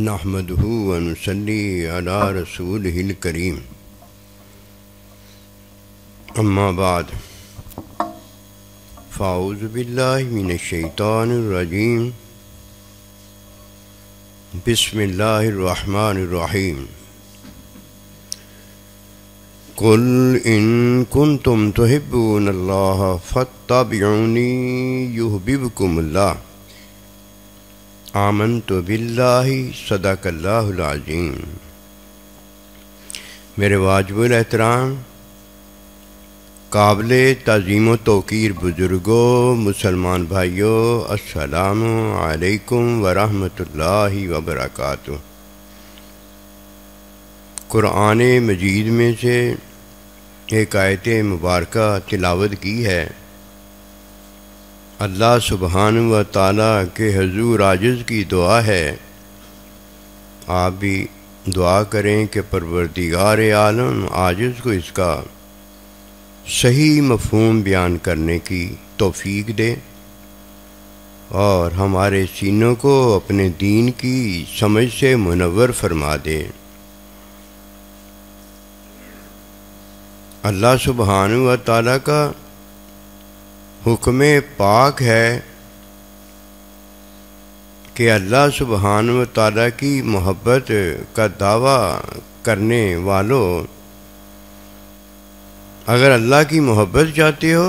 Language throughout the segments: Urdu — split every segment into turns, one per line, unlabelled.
نحمده ونصلي على رسوله الكريم اما بعد فاعوذ بالله من الشيطان الرجيم بسم الله الرحمن الرحيم قل إن كنتم تحبون الله فاتبعوني يحببكم الله آمنت باللہ صدق اللہ العظیم۔ میرے واجب الاحترام قابل تعظیم و توقیر بزرگوں، مسلمان بھائیوں، السلام علیکم ورحمۃ اللہ وبرکاتہ۔ قرآن مجید میں سے ایک آیت مبارکہ تلاوت کی ہے۔ اللہ سبحانہ و تعالیٰ کے حضور عاجز کی دعا ہے، آپ بھی دعا کریں کہ پروردگار عالم عاجز کو اس کا صحیح مفہوم بیان کرنے کی توفیق دے اور ہمارے سینوں کو اپنے دین کی سمجھ سے منور فرما دے۔ اللہ سبحانہ و تعالیٰ کا حکم پاک ہے کہ اللہ سبحانہ و تعالیٰ کی محبت کا دعویٰ کرنے والوں، اگر اللہ کی محبت چاہتے ہو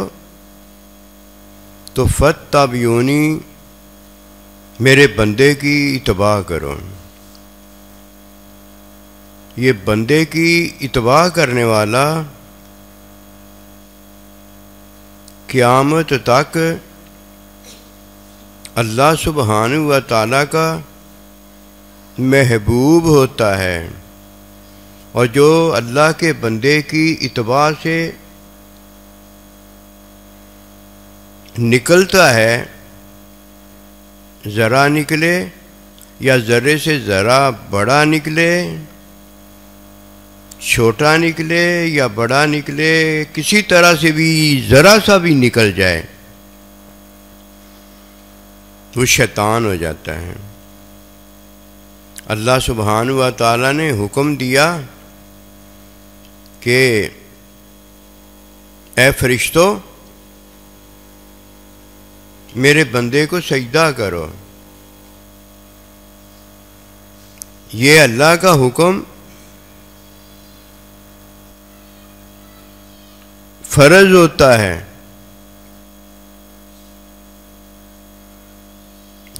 تو فاتبعونی، میرے بندے کی اتباع کرو۔ یہ بندے کی اتباع کرنے والا قیامت تک اللہ سبحانہ و تعالیٰ کا محبوب ہوتا ہے، اور جو اللہ کے بندے کی اتباع سے نکلتا ہے، ذرا نکلے یا ذرے سے ذرا بڑا نکلے، چھوٹا نکلے یا بڑا نکلے، کسی طرح سے بھی ذرا سا بھی نکل جائے، وہ شیطان ہو جاتا ہے۔ اللہ سبحانہ و تعالیٰ نے حکم دیا کہ اے فرشتو، میرے بندے کو سجدہ کرو۔ یہ اللہ کا حکم فرض ہوتا ہے۔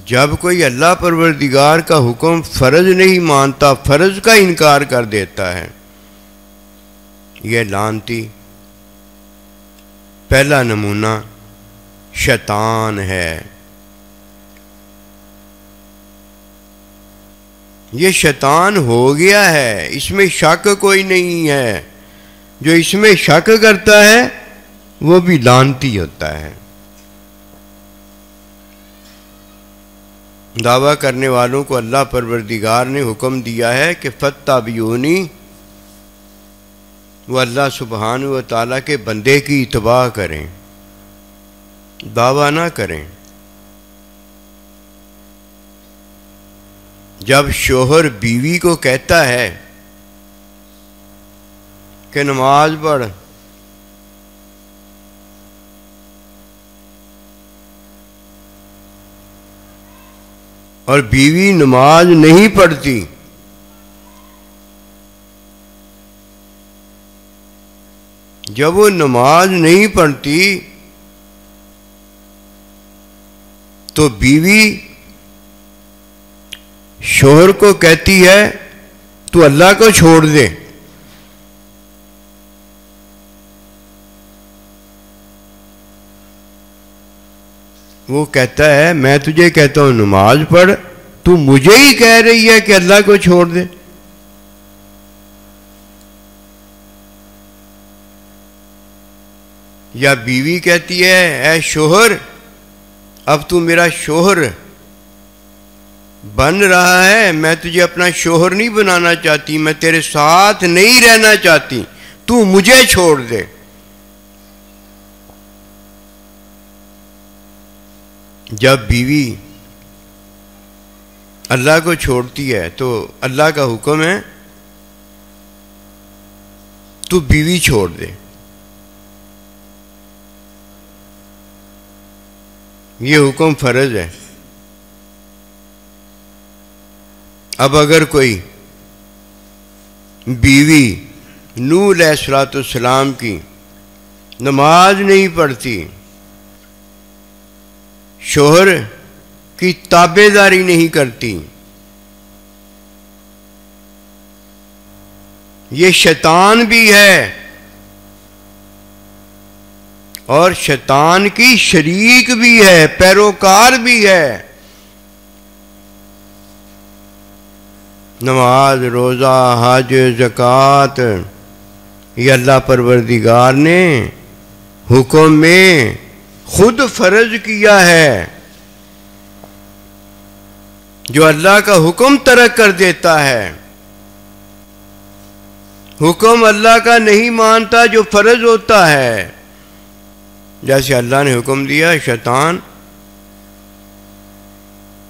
جب کوئی اللہ پروردگار کا حکم فرض نہیں مانتا، فرض کا انکار کر دیتا ہے، یہ لعنتی پہلا نمونہ شیطان ہے۔ یہ شیطان ہو گیا ہے، اس میں شک کوئی نہیں ہے۔ جو اس میں شک کرتا ہے وہ بھی لعنتی ہوتا ہے۔ دعویٰ کرنے والوں کو اللہ پروردگار نے حکم دیا ہے کہ فاتبعونی، وہ اللہ سبحانہ و تعالیٰ کے بندے کی اتباع کریں، دعویٰ نہ کریں۔ جب شوہر بیوی کو کہتا ہے کہ نماز پڑھ، اور بیوی نماز نہیں پڑھتی، جب وہ نماز نہیں پڑھتی تو بیوی شوہر کو کہتی ہے تو اللہ کو چھوڑ دے۔ وہ کہتا ہے میں تجھے کہتا ہوں نماز پڑھ، تو مجھے ہی کہہ رہی ہے کہ اللہ کو چھوڑ دے۔ یا بیوی کہتی ہے اے شوہر، اب تو میرا شوہر بن رہا ہے، میں تجھے اپنا شوہر نہیں بنانا چاہتی، میں تیرے ساتھ نہیں رہنا چاہتی، تو مجھے چھوڑ دے۔ جب بیوی اللہ کو چھوڑتی ہے تو اللہ کا حکم ہے تو بیوی چھوڑ دے. یہ حکم فرض ہے. اب اگر کوئی بیوی نوح علیہ السلام کی نماز نہیں پڑھتی، شوہر کی تابع داری نہیں کرتی، یہ شیطان بھی ہے اور شیطان کی شریک بھی ہے، پیروکار بھی ہے. نماز، روزہ، حج، زکوٰۃ یہ اللہ پروردگار نے حکم میں خود فرض کیا ہے. جو اللہ کا حکم ترک کر دیتا ہے، حکم اللہ کا نہیں مانتا جو فرض ہوتا ہے، جیسے اللہ نے حکم دیا شیطان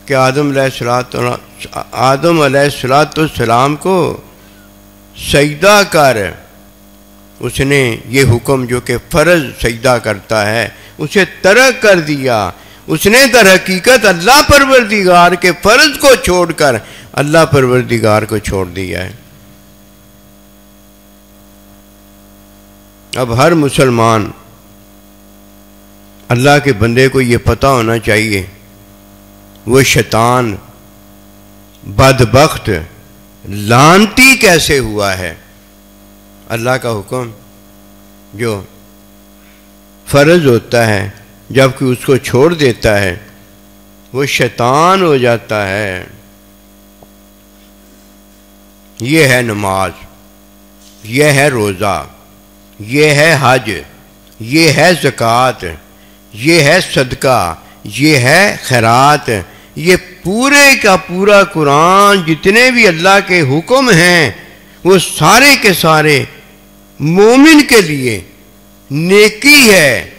کہ آدم علیہ السلام کو سجدہ کر، اس نے یہ حکم جو کہ فرض سجدہ کرتا ہے اسے ترک کر دیا. اس نے در حقیقت اللہ پروردگار کے فرض کو چھوڑ کر اللہ پروردگار کو چھوڑ دیا ہے. اب ہر مسلمان اللہ کے بندے کو یہ پتہ ہونا چاہیے وہ شیطان بدبخت لعنتی کیسے ہوا ہے. اللہ کا حکم جو فرض ہوتا ہے جب کہ اس کو چھوڑ دیتا ہے وہ شیطان ہو جاتا ہے. یہ ہے نماز، یہ ہے روزہ، یہ ہے حج، یہ ہے زکوٰۃ، یہ ہے صدقہ، یہ ہے خیرات. یہ پورے کا پورا قرآن جتنے بھی اللہ کے حکم ہیں وہ سارے کے سارے مومن کے لیے نیکی ہے.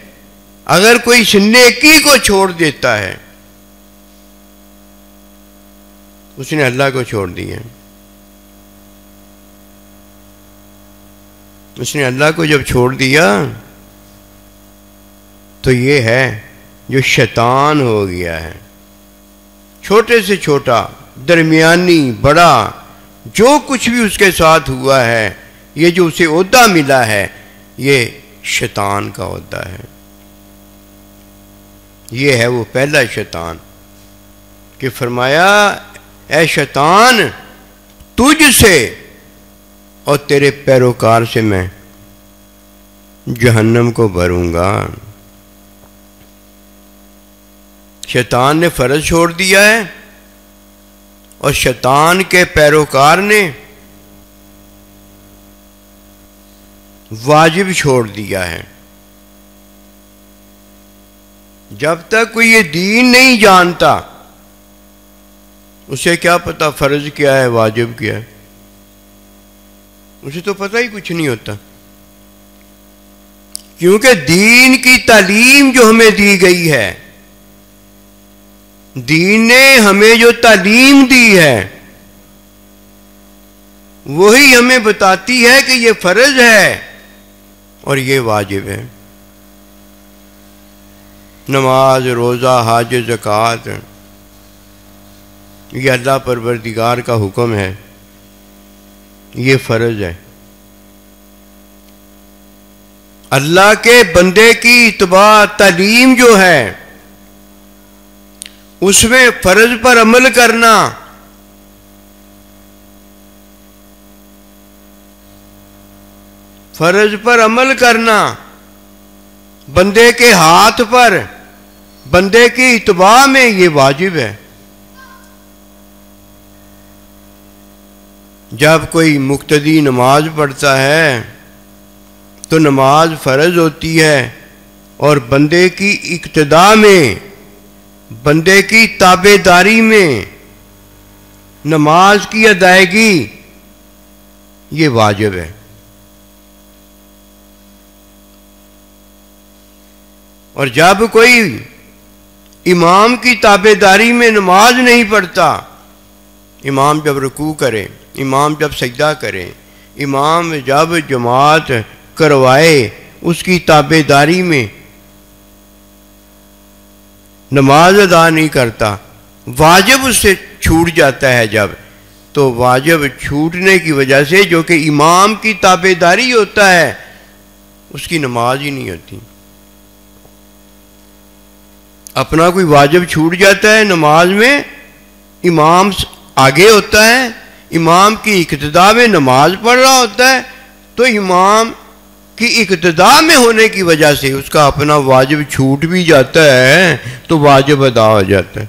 اگر کوئی اس نیکی کو چھوڑ دیتا ہے اس نے اللہ کو چھوڑ دیا. اس نے اللہ کو جب چھوڑ دیا تو یہ ہے جو شیطان ہو گیا ہے. چھوٹے سے چھوٹا، درمیانی، بڑا، جو کچھ بھی اس کے ساتھ ہوا ہے، یہ جو اسے عہدہ ملا ہے یہ شیطان کا عہدہ ہے. یہ ہے وہ پہلا شیطان کہ فرمایا اے شیطان تجھ سے اور تیرے پیروکار سے میں جہنم کو بھروں گا. شیطان نے فرض چھوڑ دیا ہے اور شیطان کے پیروکار نے واجب چھوڑ دیا ہے. جب تک کوئی یہ دین نہیں جانتا اسے کیا پتا فرض کیا ہے، واجب کیا ہے، اسے تو پتہ ہی کچھ نہیں ہوتا. کیونکہ دین کی تعلیم جو ہمیں دی گئی ہے، دین نے ہمیں جو تعلیم دی ہے وہی ہمیں بتاتی ہے کہ یہ فرض ہے اور یہ واجب ہے. نماز، روزہ، حج، زکوٰۃ یہ اللہ پروردگار کا حکم ہے، یہ فرض ہے. اللہ کے بندے کی اتباع تعلیم جو ہے اس میں فرض پر عمل کرنا، فرض پر عمل کرنا، بندے کے ہاتھ پر، بندے کی اتباع میں یہ واجب ہے. جب کوئی مقتدی نماز پڑھتا ہے تو نماز فرض ہوتی ہے اور بندے کی اقتداء میں، بندے کی تابع داری میں نماز کی ادائیگی یہ واجب ہے. اور جب کوئی امام کی تابع داری میں نماز نہیں پڑھتا امام جب رکوع کرے، امام جب سجدہ کرے، امام جب جماعت کروائے، اس کی تابع داری میں نماز ادا نہیں کرتا، واجب اس سے چھوٹ جاتا ہے جب، تو واجب چھوٹنے کی وجہ سے جو کہ امام کی تابع داری ہوتا ہے، اس کی نماز ہی نہیں ہوتی۔ اپنا کوئی واجب چھوٹ جاتا ہے نماز میں، امام آگے ہوتا ہے، امام کی اقتداء میں نماز پڑھ رہا ہوتا ہے، تو امام کی اقتداء میں ہونے کی وجہ سے اس کا اپنا واجب چھوٹ بھی جاتا ہے تو واجب ادا ہو جاتا ہے۔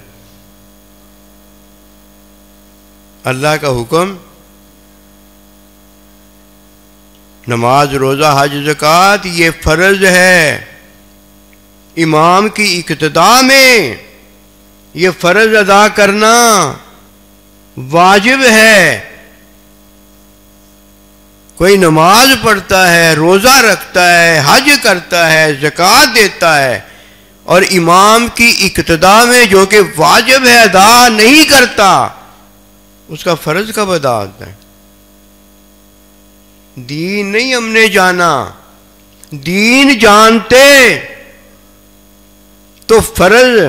اللہ کا حکم نماز، روزہ، حج، زکوٰۃ یہ فرض ہے، امام کی اقتداء میں یہ فرض ادا کرنا واجب ہے۔ کوئی نماز پڑھتا ہے، روزہ رکھتا ہے، حج کرتا ہے، زکوٰۃ دیتا ہے، اور امام کی اقتداء میں جو کہ واجب ہے ادا نہیں کرتا، اس کا فرض کب ادا ہوتا ہے؟ دین نہیں ہم نے جانا، دین جانتے تو فرض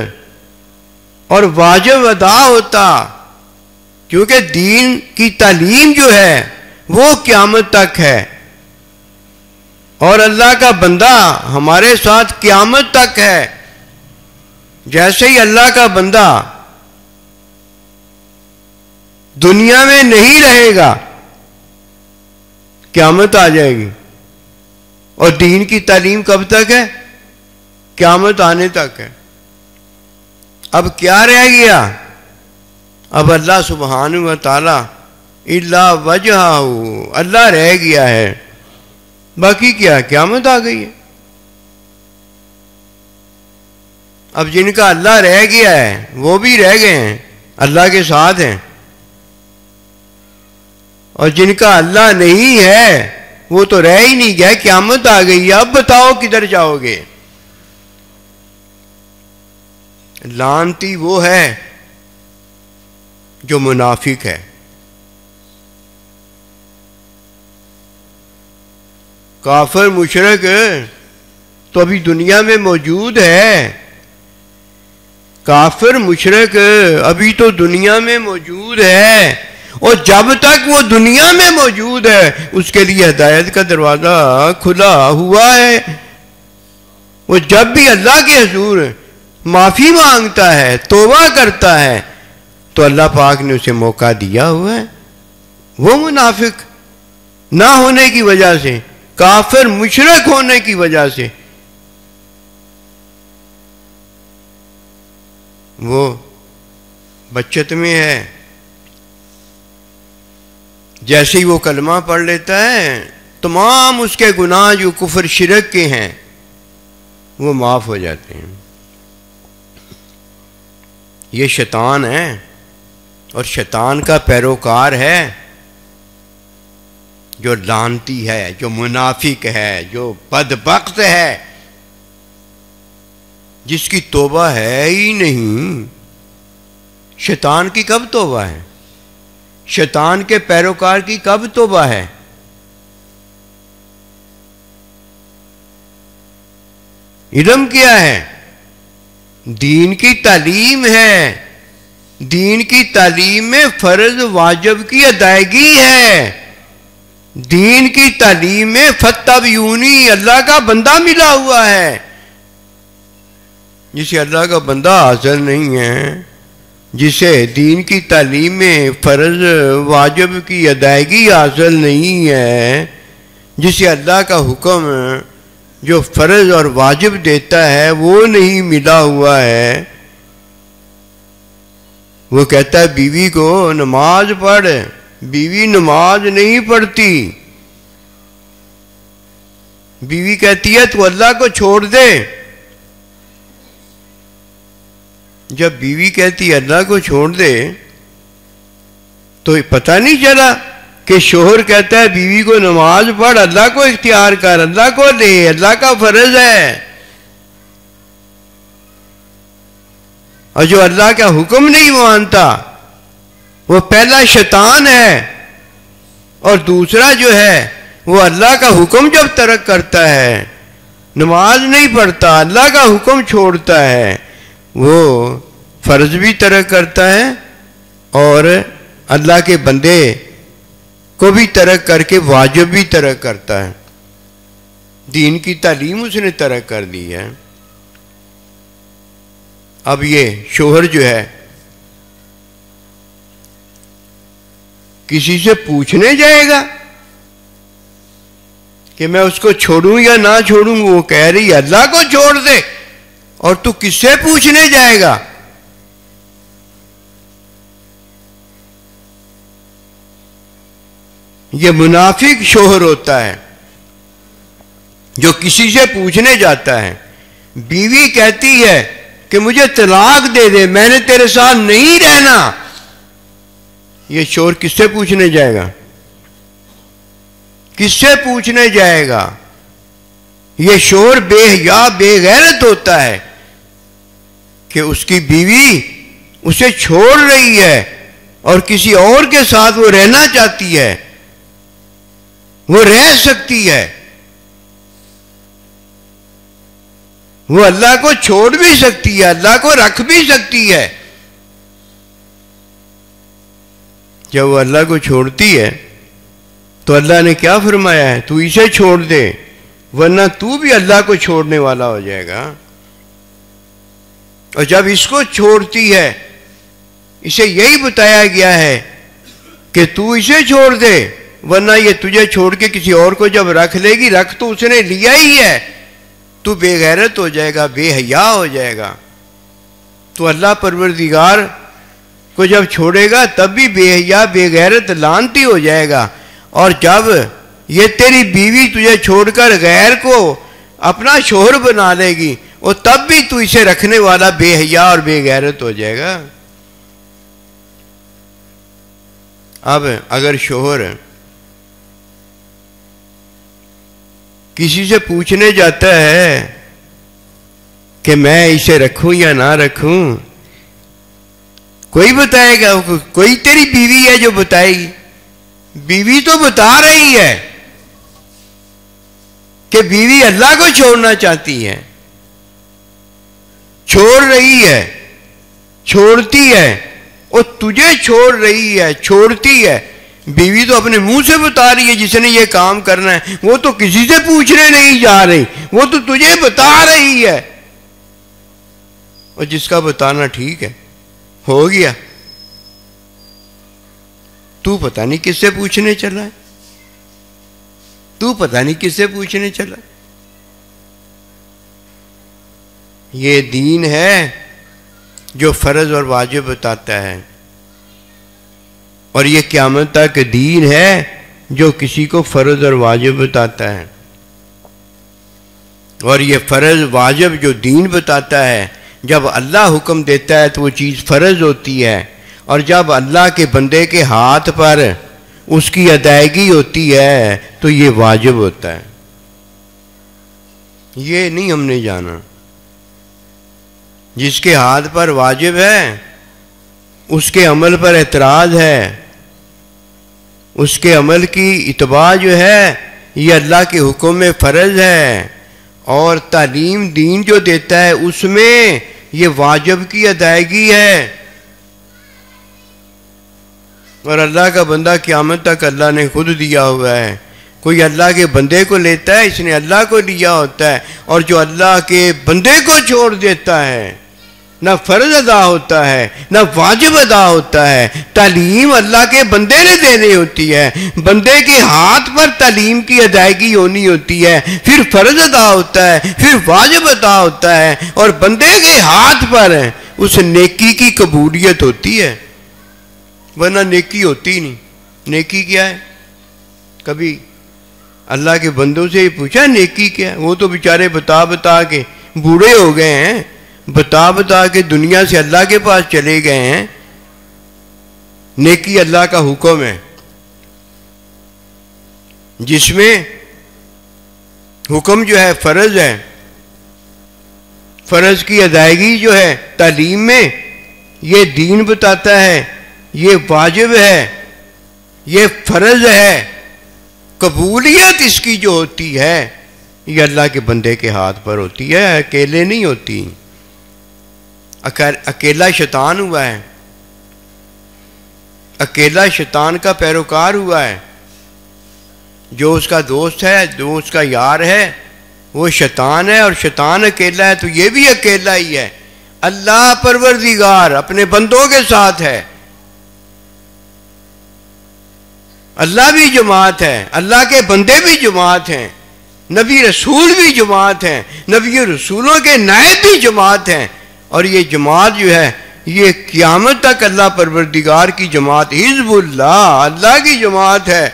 اور واجب ادا ہوتا، کیونکہ دین کی تعلیم جو ہے وہ قیامت تک ہے، اور اللہ کا بندہ ہمارے ساتھ قیامت تک ہے۔ جیسے ہی اللہ کا بندہ دنیا میں نہیں رہے گا، قیامت آ جائے گی، اور دین کی تعلیم کب تک ہے؟ قیامت آنے تک ہے۔ اب کیا رہ گیا؟ اب اللہ سبحانہ و تعالی الا وجہہ، اللہ رہ گیا ہے، باقی کیا؟ قیامت آ گئی ہے۔ اب جن کا اللہ رہ گیا ہے وہ بھی رہ گئے ہیں، اللہ کے ساتھ ہیں، اور جن کا اللہ نہیں ہے وہ تو رہ ہی نہیں گیا، قیامت آ گئی ہے، اب بتاؤ کدھر جاؤ گے؟ لعنتی وہ ہے جو منافق ہے۔ کافر مشرک تو ابھی دنیا میں موجود ہے، کافر مشرک ابھی تو دنیا میں موجود ہے، اور جب تک وہ دنیا میں موجود ہے اس کے لیے ہدایت کا دروازہ کھلا ہوا ہے۔ وہ جب بھی اللہ کے حضور معافی مانگتا ہے، توبہ کرتا ہے، تو اللہ پاک نے اسے موقع دیا ہوا ہے۔ وہ منافق نہ ہونے کی وجہ سے، کافر مشرک ہونے کی وجہ سے وہ بچت میں ہے۔ جیسے ہی وہ کلمہ پڑھ لیتا ہے، تمام اس کے گناہ جو کفر شرک کے ہیں وہ معاف ہو جاتے ہیں۔ یہ شیطان ہے، اور شیطان کا پیروکار ہے، جو لعنتی ہے، جو منافق ہے، جو بدبخت ہے، جس کی توبہ ہے ہی نہیں۔ شیطان کی کب توبہ ہے؟ شیطان کے پیروکار کی کب توبہ ہے؟ علم کیا ہے؟ دین کی تعلیم ہے، دین کی تعلیم میں فرض واجب کی ادائیگی ہے، دین کی تعلیم میں فتبعونی، اللہ کا بندہ ملا ہوا ہے۔ جسے اللہ کا بندہ حاصل نہیں ہے، جسے دین کی تعلیم میں فرض واجب کی ادائیگی حاصل نہیں ہے، جسے اللہ کا حکم جو فرض اور واجب دیتا ہے وہ نہیں ملا ہوا ہے، وہ کہتا ہے بیوی کو نماز پڑھ، بیوی نماز نہیں پڑھتی، بیوی کہتی ہے تو اللہ کو چھوڑ دے۔ جب بیوی کہتی ہے اللہ کو چھوڑ دے تو پتہ نہیں چلا کہ شوہر کہتا ہے بیوی کو نماز پڑھ، اللہ کو اختیار کر، اللہ کو لے، اللہ کا فرض ہے، اور جو اللہ کا حکم نہیں مانتا وہ پہلا شیطان ہے، اور دوسرا جو ہے وہ اللہ کا حکم جب ترک کرتا ہے، نماز نہیں پڑھتا، اللہ کا حکم چھوڑتا ہے، وہ فرض بھی ترک کرتا ہے اور اللہ کے بندے کو بھی ترک کر کے واجب بھی ترک کرتا ہے۔ دین کی تعلیم اس نے ترک کر دی ہے۔ اب یہ شوہر جو ہے کسی سے پوچھنے جائے گا کہ میں اس کو چھوڑوں یا نہ چھوڑوں، وہ کہہ رہی اللہ کو چھوڑ دے، اور تو کس سے پوچھنے جائے گا؟ یہ منافق شوہر ہوتا ہے جو کسی سے پوچھنے جاتا ہے۔ بیوی کہتی ہے کہ مجھے طلاق دے دے، میں نے تیرے ساتھ نہیں رہنا، یہ شوہر کس سے پوچھنے جائے گا؟ کس سے پوچھنے جائے گا؟ یہ شوہر بے حیا بے غیرت ہوتا ہے کہ اس کی بیوی اسے چھوڑ رہی ہے اور کسی اور کے ساتھ وہ رہنا چاہتی ہے، وہ رہ سکتی ہے، وہ اللہ کو چھوڑ بھی سکتی ہے، اللہ کو رکھ بھی سکتی ہے۔ جب وہ اللہ کو چھوڑتی ہے تو اللہ نے کیا فرمایا ہے؟ تو اسے چھوڑ دے ورنہ تو بھی اللہ کو چھوڑنے والا ہو جائے گا۔ اور جب اس کو چھوڑتی ہے، اسے یہی بتایا گیا ہے کہ تو اسے چھوڑ دے ورنہ یہ تجھے چھوڑ کے کسی اور کو جب رکھ لے گی، رکھ تو اس نے لیا ہی ہے، تو بے غیرت ہو جائے گا، بے حیا ہو جائے گا۔ تو اللہ پروردگار کو جب چھوڑے گا تب بھی بے حیا بے غیرت لعنتی ہو جائے گا، اور جب یہ تیری بیوی تجھے چھوڑ کر غیر کو اپنا شوہر بنا لے گی، اور تب بھی تو اسے رکھنے والا بے حیا اور بے غیرت ہو جائے گا۔ اب اگر شوہر کسی سے پوچھنے جاتا ہے کہ میں اسے رکھوں یا نہ رکھوں، کوئی بتائے گا؟ کوئی تیری بیوی ہے جو بتائے گی؟ بیوی تو بتا رہی ہے کہ بیوی اللہ کو چھوڑنا چاہتی ہے، چھوڑ رہی ہے، چھوڑتی ہے، اور تجھے چھوڑ رہی ہے، چھوڑتی ہے۔ بیوی تو اپنے منہ سے بتا رہی ہے جس نے یہ کام کرنا ہے، وہ تو کسی سے پوچھنے نہیں جا رہی، وہ تو تجھے بتا رہی ہے، اور جس کا بتانا ٹھیک ہے ہو گیا، تو پتہ نہیں کس سے پوچھنے چلا ہے، تو پتہ نہیں کس سے پوچھنے چلا۔ یہ دین ہے جو فرض اور واجب بتاتا ہے، اور یہ قیامت تک دین ہے جو کسی کو فرض اور واجب بتاتا ہے۔ اور یہ فرض واجب جو دین بتاتا ہے، جب اللہ حکم دیتا ہے تو وہ چیز فرض ہوتی ہے، اور جب اللہ کے بندے کے ہاتھ پر اس کی ادائیگی ہوتی ہے تو یہ واجب ہوتا ہے۔ یہ نہیں ہم نے جانا، جس کے ہاتھ پر واجب ہے اس کے عمل پر اعتراض ہے، اس کے عمل کی اتباع جو ہے یہ اللہ کے حکم میں فرض ہے، اور تعلیم دین جو دیتا ہے اس میں یہ واجب کی ادائیگی ہے۔ اور اللہ کا بندہ قیامت تک اللہ نے خود دیا ہوا ہے۔ کوئی اللہ کے بندے کو لیتا ہے، اس نے اللہ کو لیا ہوتا ہے، اور جو اللہ کے بندے کو چھوڑ دیتا ہے، نہ فرض ادا ہوتا ہے نہ واجب ادا ہوتا ہے۔ تعلیم اللہ کے بندے نے دینی ہوتی ہے، بندے کے ہاتھ پر تعلیم کی ادائیگی ہونی ہوتی ہے، پھر فرض ادا ہوتا ہے، پھر واجب ادا ہوتا ہے، اور بندے کے ہاتھ پر اس نیکی کی قبولیت ہوتی ہے، ورنہ نیکی ہوتی نہیں۔ نیکی کیا ہے؟ کبھی اللہ کے بندوں سے یہ پوچھا نیکی کیا ہے؟ وہ تو بیچارے بتا بتا کے بوڑھے ہو گئے ہیں، بتا بتا کے دنیا سے اللہ کے پاس چلے گئے ہیں۔ نیکی اللہ کا حکم ہے، جس میں حکم جو ہے فرض ہے، فرض کی ادائیگی جو ہے تعلیم میں یہ دین بتاتا ہے، یہ واجب ہے، یہ فرض ہے، قبولیت اس کی جو ہوتی ہے یہ اللہ کے بندے کے ہاتھ پر ہوتی ہے، اکیلے نہیں ہوتی۔ اکیلا شیطان ہوا ہے، اکیلا شیطان کا پیروکار ہوا ہے، جو اس کا دوست ہے، جو اس کا یار ہے وہ شیطان ہے، اور شیطان اکیلا ہے تو یہ بھی اکیلا ہی ہے۔ اللہ پروردگار اپنے بندوں کے ساتھ ہے، اللہ بھی جماعت ہے، اللہ کے بندے بھی جماعت ہیں، نبی رسول بھی جماعت ہیں، نبی رسولوں کے نائب بھی جماعت ہیں، اور یہ جماعت جو ہے یہ قیامت تک اللہ پروردگار کی جماعت، حزب اللہ، اللہ کی جماعت ہے،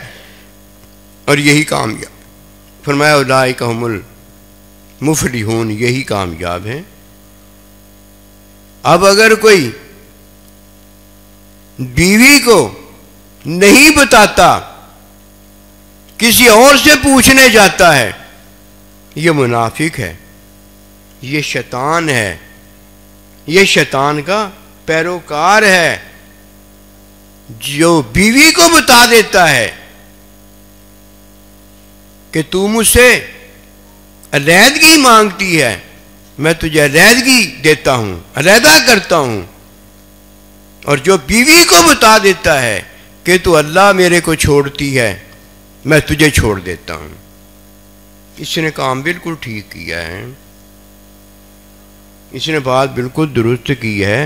اور یہی کامیاب۔ فرمایا اولئک ھم المفلحون، یہی کامیاب ہیں۔ اب اگر کوئی بیوی کو نہیں بتاتا، کسی اور سے پوچھنے جاتا ہے، یہ منافق ہے، یہ شیطان ہے، یہ شیطان کا پیروکار ہے۔ جو بیوی کو بتا دیتا ہے کہ تو مجھ سے علیحدگی مانگتی ہے، میں تجھے علیحدگی دیتا ہوں، علیحدہ کرتا ہوں، اور جو بیوی کو بتا دیتا ہے کہ تو اللہ میرے کو چھوڑتی ہے، میں تجھے چھوڑ دیتا ہوں، اس نے کام بالکل ٹھیک کیا ہے، اس نے بات بالکل درست کی ہے۔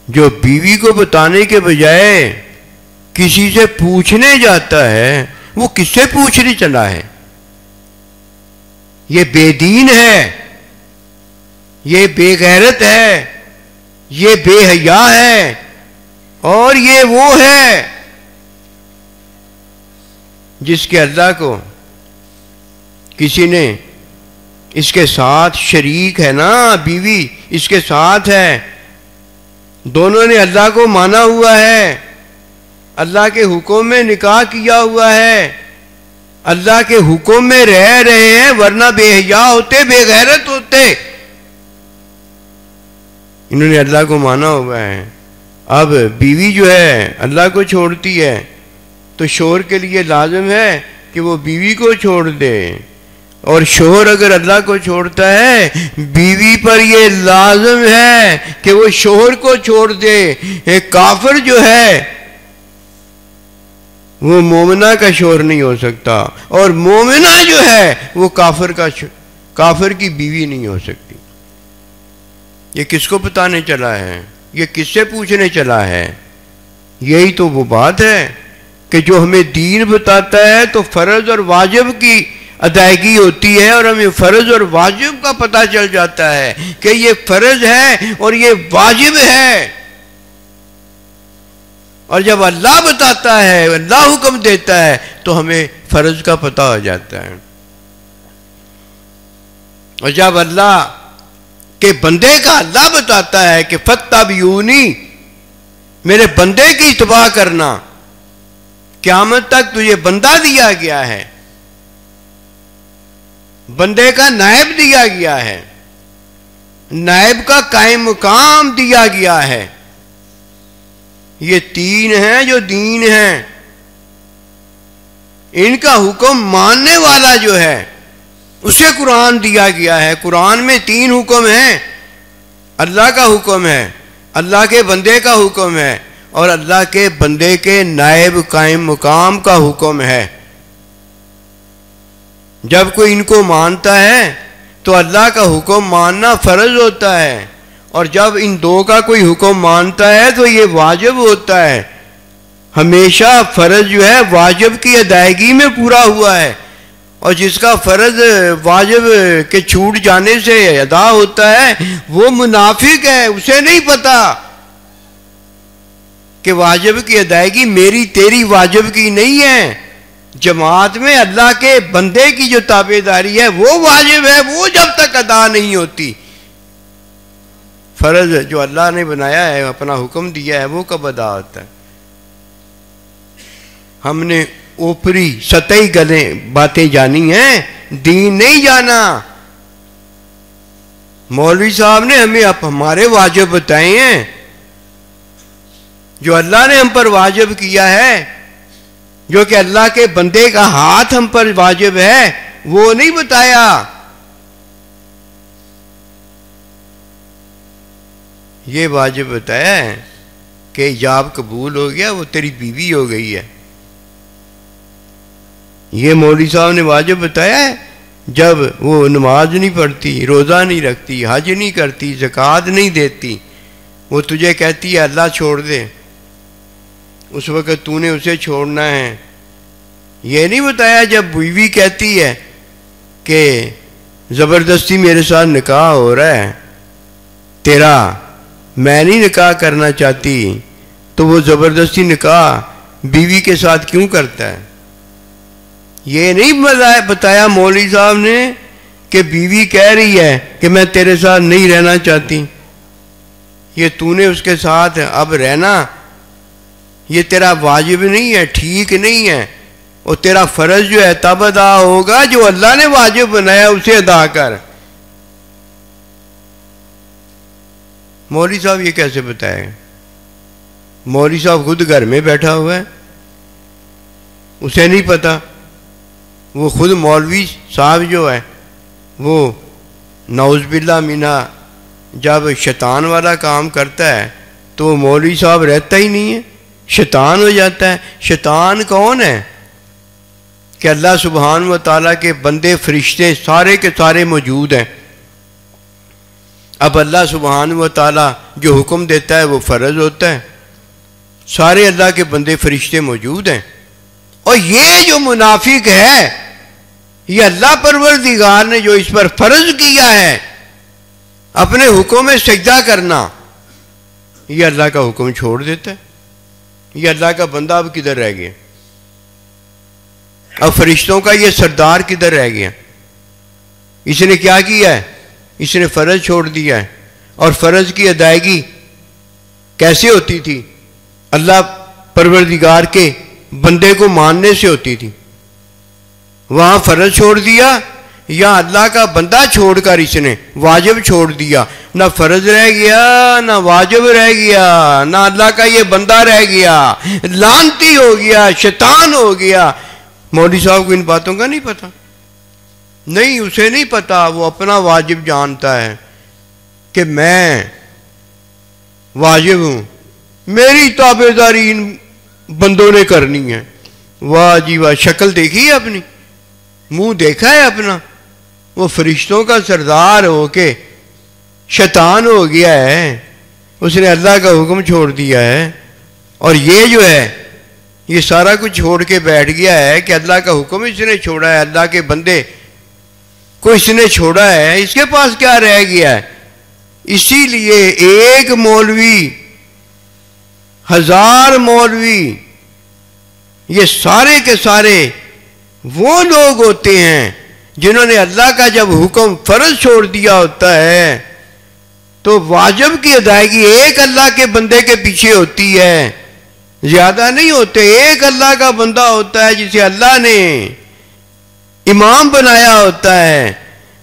جو بیوی کو بتانے کے بجائے کسی سے پوچھنے جاتا ہے، وہ کس سے پوچھنے چلا ہے؟ یہ بے دین ہے، یہ بے غیرت ہے، یہ بے حیا ہے، اور یہ وہ ہے جس کے اللہ کو کسی نے اس کے ساتھ شریک ہے نا، بیوی اس کے ساتھ ہے، دونوں نے اللہ کو مانا ہوا ہے، اللہ کے حکم میں نکاح کیا ہوا ہے، اللہ کے حکم میں رہ رہے ہیں، ورنہ بے حیا ہوتے، بے غیرت ہوتے۔ انہوں نے اللہ کو مانا ہوا ہے۔ اب بیوی جو ہے اللہ کو چھوڑتی ہے تو شوہر کے لیے لازم ہے کہ وہ بیوی کو چھوڑ دے، اور شوہر اگر اللہ کو چھوڑتا ہے بیوی پر یہ لازم ہے کہ وہ شوہر کو چھوڑ دے۔ ایک کافر جو ہے وہ مومنہ کا شوہر نہیں ہو سکتا، اور مومنہ جو ہے وہ کافر کی بیوی نہیں ہو سکتی۔ یہ کس کو بتانے چلا ہے؟ یہ کس سے پوچھنے چلا ہے؟ یہی تو وہ بات ہے کہ جو ہمیں دین بتاتا ہے تو فرض اور واجب کی ادائیگی ہوتی ہے، اور ہمیں فرض اور واجب کا پتہ چل جاتا ہے کہ یہ فرض ہے اور یہ واجب ہے۔ اور جب اللہ بتاتا ہے، اللہ حکم دیتا ہے تو ہمیں فرض کا پتہ ہو جاتا ہے، اور جب اللہ کہ بندے کا اللہ بتاتا ہے کہ فَاتَّبِعُونِی، میرے بندے کی اتباع کرنا، قیامت تک تجھے بندہ دیا گیا ہے، بندے کا نائب دیا گیا ہے، نائب کا قائم مقام دیا گیا ہے۔ یہ تین ہیں جو دین ہیں، ان کا حکم ماننے والا جو ہے اسے قرآن دیا گیا ہے۔ قرآن میں تین حکم ہیں، اللہ کا حکم ہے، اللہ کے بندے کا حکم ہے، اور اللہ کے بندے کے نائب قائم مقام کا حکم ہے۔ جب کوئی ان کو مانتا ہے تو اللہ کا حکم ماننا فرض ہوتا ہے، اور جب ان دو کا کوئی حکم مانتا ہے تو یہ واجب ہوتا ہے۔ ہمیشہ فرض جو ہے واجب کی ادائیگی میں پورا ہوا ہے، اور جس کا فرض واجب کے چھوٹ جانے سے ادا ہوتا ہے وہ منافق ہے، اسے نہیں پتا کہ واجب کی ادائیگی میری تیری واجب کی نہیں ہے، جماعت میں اللہ کے بندے کی جو تابعداری ہے وہ واجب ہے، وہ جب تک ادا نہیں ہوتی۔ فرض جو اللہ نے بنایا ہے، اپنا حکم دیا ہے، وہ کب ادا ہوتا ہے؟ ہم نے اوپری سطحی باتیں جانی ہیں، دین نہیں جانا۔ مولوی صاحب نے ہمیں اب ہمارے واجب بتائے ہیں، جو اللہ نے ہم پر واجب کیا ہے، جو کہ اللہ کے بندے کا ہاتھ ہم پر واجب ہے، وہ نہیں بتایا۔ یہ واجب بتایا ہے کہ ایجاب قبول ہو گیا، وہ تیری بیوی ہو گئی ہے۔ یہ مولوی صاحب نے واجب بتایا ہے جب وہ نماز نہیں پڑھتی، روزہ نہیں رکھتی، حج نہیں کرتی، زکوٰۃ نہیں دیتی، وہ تجھے کہتی ہے اللہ چھوڑ دے، اس وقت تو نے اسے چھوڑنا ہے۔ یہ نہیں بتایا جب بیوی کہتی ہے کہ زبردستی میرے ساتھ نکاح ہو رہا ہے تیرا، میں نہیں نکاح کرنا چاہتی، تو وہ زبردستی نکاح بیوی کے ساتھ کیوں کرتا ہے؟ یہ نہیں بتایا مولوی صاحب نے کہ بیوی کہہ رہی ہے کہ میں تیرے ساتھ نہیں رہنا چاہتی، یہ تو نے اس کے ساتھ اب رہنا، یہ تیرا واجب نہیں ہے، ٹھیک نہیں ہے، اور تیرا فرض جو ہے تب ادا ہوگا جو اللہ نے واجب بنایا اسے ادا کر۔ مولوی صاحب یہ کیسے بتائے؟ مولوی صاحب خود گھر میں بیٹھا ہوا ہے، اسے نہیں پتا، وہ خود مولوی صاحب جو ہے وہ نعوذ باللہ منہ جب شیطان والا کام کرتا ہے تو وہ مولوی صاحب رہتا ہی نہیں ہے، شیطان ہو جاتا ہے۔ شیطان کون ہے؟ کہ اللہ سبحانہ و تعالیٰ کے بندے فرشتے سارے کے سارے موجود ہیں۔ اب اللہ سبحانہ و تعالیٰ جو حکم دیتا ہے وہ فرض ہوتا ہے، سارے اللہ کے بندے فرشتے موجود ہیں، اور یہ جو منافق ہے، یہ اللہ پروردگار نے جو اس پر فرض کیا ہے اپنے حکم میں سجدہ کرنا، یہ اللہ کا حکم چھوڑ دیتا ہے۔ یہ اللہ کا بندہ اب کدھر رہ گیا؟ اب فرشتوں کا یہ سردار کدھر رہ گیا؟ اس نے کیا کیا ہے؟ اس نے فرض چھوڑ دیا ہے۔ اور فرض کی ادائیگی کیسے ہوتی تھی؟ اللہ پروردگار کے بندے کو ماننے سے ہوتی تھی۔ وہاں فرض چھوڑ دیا، یا اللہ کا بندہ چھوڑ کر اس نے واجب چھوڑ دیا، نہ فرض رہ گیا، نہ واجب رہ گیا، نہ اللہ کا یہ بندہ رہ گیا، لعنتی ہو گیا، شیطان ہو گیا۔ مولوی صاحب کو ان باتوں کا نہیں پتا، نہیں، اسے نہیں پتا، وہ اپنا واجب جانتا ہے کہ میں واجب ہوں، میری تابعداری ان بندوں نے کرنی ہے۔ واہ جی واہ، شکل دیکھی ہے اپنی، منہ دیکھا ہے اپنا، وہ فرشتوں کا سردار ہو کے شیطان ہو گیا ہے، اس نے اللہ کا حکم چھوڑ دیا ہے۔ اور یہ جو ہے یہ سارا کچھ چھوڑ کے بیٹھ گیا ہے کہ اللہ کا حکم اس نے چھوڑا ہے، اللہ کے بندے کو اس نے چھوڑا ہے، اس کے پاس کیا رہ گیا ہے؟ اسی لیے ایک مولوی، ہزار مولوی، یہ سارے کے سارے وہ لوگ ہوتے ہیں جنہوں نے اللہ کا جب حکم فرض چھوڑ دیا ہوتا ہے تو واجب کی ادائیگی ایک اللہ کے بندے کے پیچھے ہوتی ہے، زیادہ نہیں ہوتے۔ ایک اللہ کا بندہ ہوتا ہے جسے اللہ نے امام بنایا ہوتا ہے۔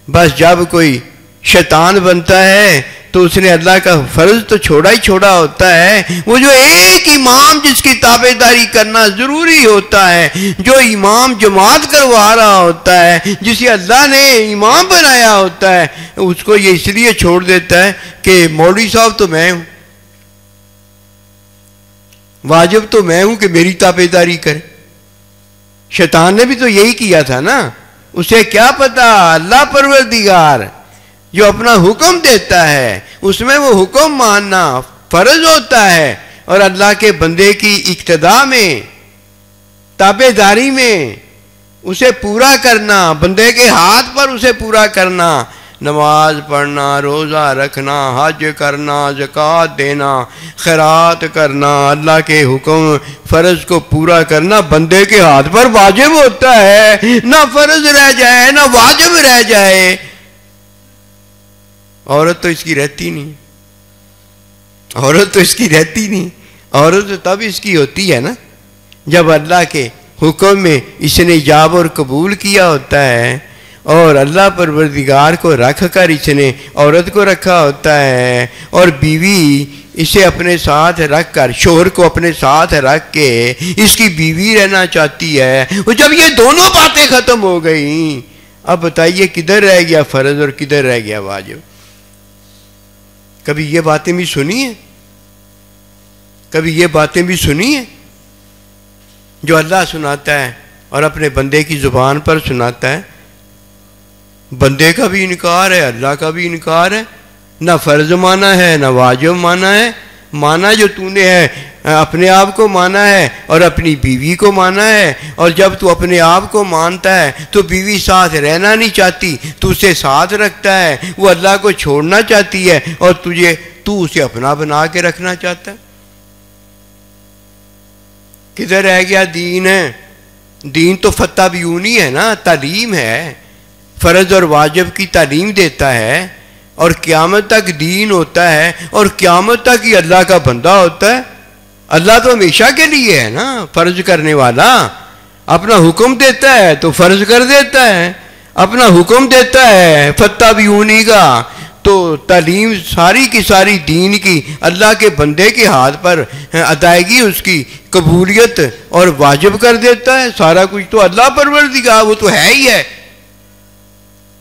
بس جب کوئی شیطان بنتا ہے تو اس نے اللہ کا فرض تو چھوڑا ہی چھوڑا ہوتا ہے۔ وہ جو ایک امام جس کی تابعداری کرنا ضروری ہوتا ہے، جو امام جماعت کروا رہا ہوتا ہے، جسے اللہ نے امام بنایا ہوتا ہے، اس کو یہ اس لیے چھوڑ دیتا ہے کہ مولوی صاحب تو میں ہوں، واجب تو میں ہوں کہ میری تابعداری کرے۔ شیطان نے بھی تو یہی کیا تھا نا، اسے کیا پتا اللہ پروردگار جو اپنا حکم دیتا ہے اس میں وہ حکم ماننا فرض ہوتا ہے، اور اللہ کے بندے کی اقتداء میں، تابعداری میں اسے پورا کرنا، بندے کے ہاتھ پر اسے پورا کرنا، نماز پڑھنا، روزہ رکھنا، حج کرنا، زکوٰۃ دینا، خیرات کرنا، اللہ کے حکم فرض کو پورا کرنا بندے کے ہاتھ پر واجب ہوتا ہے۔ نہ فرض رہ جائے نہ واجب رہ جائے، عورت تو اس کی رہتی نہیں، عورت تو اس کی رہتی نہیں، عورت تو تب اس کی ہوتی ہے نا جب اللہ کے حکم میں اس نے ایجاب اور قبول کیا ہوتا ہے، اور اللہ پروردگار کو رکھ کر اس نے عورت کو رکھا ہوتا ہے، اور بیوی اسے اپنے ساتھ رکھ کر، شوہر کو اپنے ساتھ رکھ کے اس کی بیوی رہنا چاہتی ہے۔ اور جب یہ دونوں باتیں ختم ہو گئیں، اب بتائیے کدھر رہ گیا فرض اور کدھر رہ گیا واجب؟ کبھی یہ باتیں بھی سنی ہیں؟ کبھی یہ باتیں بھی سنی ہیں جو اللہ سناتا ہے اور اپنے بندے کی زبان پر سناتا ہے؟ بندے کا بھی انکار ہے، اللہ کا بھی انکار ہے، نہ فرض مانا ہے نہ واجب مانا ہے۔ مانا جو تو نے ہے اپنے آپ کو مانا ہے اور اپنی بیوی کو مانا ہے، اور جب تو اپنے آپ کو مانتا ہے تو بیوی ساتھ رہنا نہیں چاہتی، تو اسے ساتھ رکھتا ہے، وہ اللہ کو چھوڑنا چاہتی ہے اور تو اسے اپنا بنا کے رکھنا چاہتا ہے۔ کدھر رہ گیا دین ہے؟ دین تو فتح بیونی ہے نا، تعلیم ہے، فرض اور واجب کی تعلیم دیتا ہے، اور قیامت تک دین ہوتا ہے، اور قیامت تک ہی اللہ کا بندہ ہوتا ہے۔ اللہ تو ہمیشہ کے لیے ہے نا فرض کرنے والا، اپنا حکم دیتا ہے تو فرض کر دیتا ہے، اپنا حکم دیتا ہے فتح بیونی کا، تو تعلیم ساری کی ساری دین کی اللہ کے بندے کے ہاتھ پر ادائیگی، اس کی قبولیت اور واجب کر دیتا ہے۔ سارا کچھ تو اللہ پروردگار، وہ تو ہے ہی ہے۔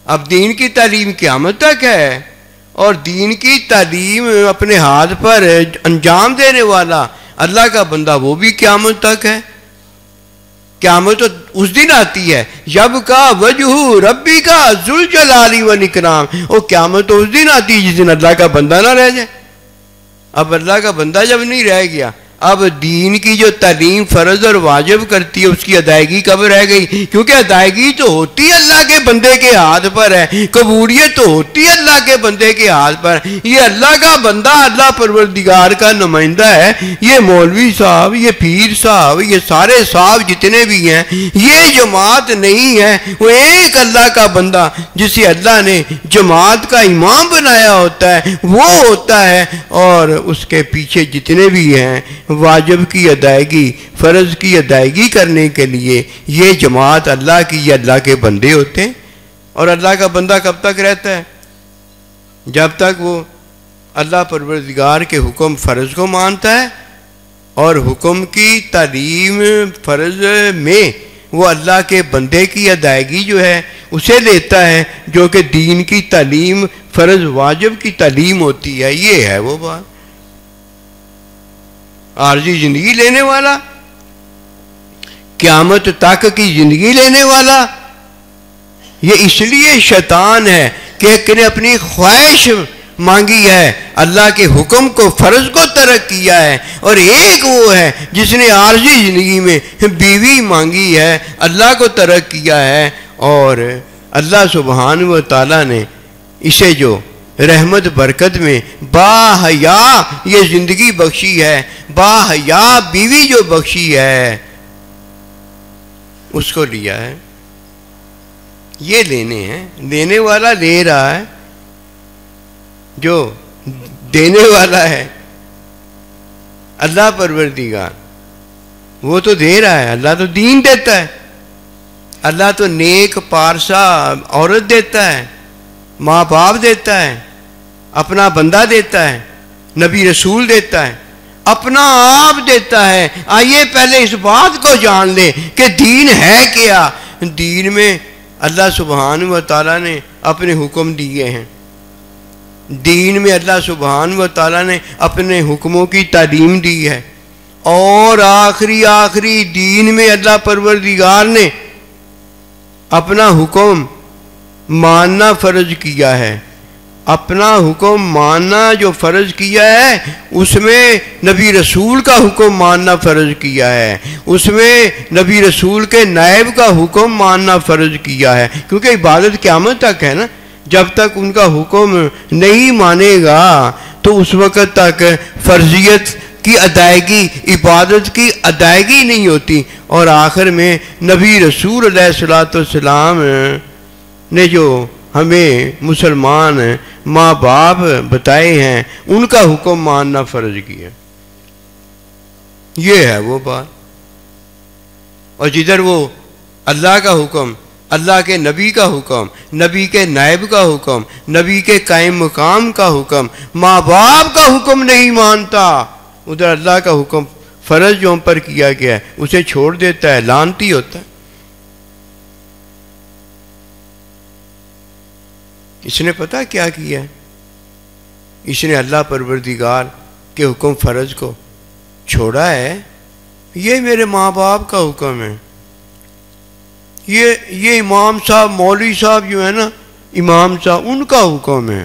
اب دین کی تعلیم قیامت تک ہے، اور دین کی تعلیم اپنے ہاتھ پر انجام دینے والا اللہ کا بندہ وہ بھی قیامت تک ہے۔ قیامت تو اس دن آتی ہے جب کا وجہ ربی کا ذوالجلال والاکرام، وہ قیامت تو اس دن آتی ہے جس دن اللہ کا بندہ نہ رہ جائے۔ اب اللہ کا بندہ جب نہیں رہ گیا، اب دین کی جو تعلیم فرض اور واجب کرتی ہے اس کی ادائیگی کب رہ گئی؟ کیونکہ ادائیگی تو ہوتی ہے اللہ کے بندے کے ہاتھ پر ہے، قبولیت تو ہوتی ہے اللہ کے بندے کے ہاتھ پر۔ یہ اللہ کا بندہ اللہ پروردگار کا نمائندہ ہے، یہ مولوی صاحب، یہ پیر صاحب، یہ سارے صاحب جتنے بھی ہیں، یہ جماعت نہیں ہے، وہ ایک اللہ کا بندہ جسے اللہ نے جماعت کا امام بنایا ہوتا ہے وہ ہوتا ہے، اور اس کے پیچھے جتنے بھی ہیں واجب کی ادائیگی، فرض کی ادائیگی کرنے کے لیے یہ جماعت اللہ کی، یہ اللہ کے بندے ہوتے ہیں۔ اور اللہ کا بندہ کب تک رہتا ہے؟ جب تک وہ اللہ پروردگار کے حکم فرض کو مانتا ہے، اور حکم کی تعلیم فرض میں وہ اللہ کے بندے کی ادائیگی جو ہے اسے لیتا ہے، جو کہ دین کی تعلیم فرض واجب کی تعلیم ہوتی ہے۔ یہ ہے وہ بات۔ عارضی زندگی لینے والا، قیامت تک کی زندگی لینے والا، یہ اس لیے شیطان ہے کہ ایک نے اپنی خواہش مانگی ہے، اللہ کے حکم کو فرض کو ترک کیا ہے، اور ایک وہ ہے جس نے عارضی زندگی میں بیوی مانگی ہے، اللہ کو ترک کیا ہے، اور اللہ سبحانہ و تعالیٰ نے اسے جو رحمت برکت میں با حیا یہ زندگی بخشی ہے، با حیا بیوی جو بخشی ہے، اس کو لیا ہے۔ یہ لینے ہیں، لینے والا لے رہا ہے، جو دینے والا ہے اللہ پروردگار وہ تو دے رہا ہے۔ اللہ تو دین دیتا ہے، اللہ تو نیک پارسا عورت دیتا ہے، ماں باپ دیتا ہے، اپنا بندہ دیتا ہے، نبی رسول دیتا ہے، اپنا آپ دیتا ہے۔ آئیے پہلے اس بات کو جان لیں کہ دین ہے کیا۔ دین میں اللہ سبحانہ و تعالیٰ نے اپنے حکم دیے ہیں، دین میں اللہ سبحانہ و تعالیٰ نے اپنے حکموں کی تعلیم دی ہے، اور آخری دین میں اللہ پروردگار نے اپنا حکم ماننا فرض کیا ہے۔ اپنا حکم ماننا جو فرض کیا ہے اس میں نبی رسول کا حکم ماننا فرض کیا ہے، اس میں نبی رسول کے نائب کا حکم ماننا فرض کیا ہے، کیونکہ عبادت قیامت تک ہے نا۔ جب تک ان کا حکم نہیں مانے گا تو اس وقت تک فرضیت کی ادائیگی، عبادت کی ادائیگی نہیں ہوتی۔ اور آخر میں نبی رسول علیہ السلام نے جو ہمیں مسلمان ماں باپ بتائے ہیں ان کا حکم ماننا فرض کیا۔ یہ ہے وہ بات۔ اور جدھر وہ اللہ کا حکم اللہ کے نبی کا حکم، نبی کے نائب کا حکم، نبی کے قائم مقام کا حکم، ماں باپ کا حکم نہیں مانتا، ادھر اللہ کا حکم فرض جو ہم پر کیا گیا ہے اسے چھوڑ دیتا ہے، لعنتی ہوتا ہے۔ اس نے پتہ کیا کیا ہے؟ اس نے اللہ پروردگار کے حکم فرض کو چھوڑا ہے۔ یہ میرے ماں باپ کا حکم ہے، یہ امام صاحب مولوی صاحب جو ہے نا، امام صاحب ان کا حکم ہے،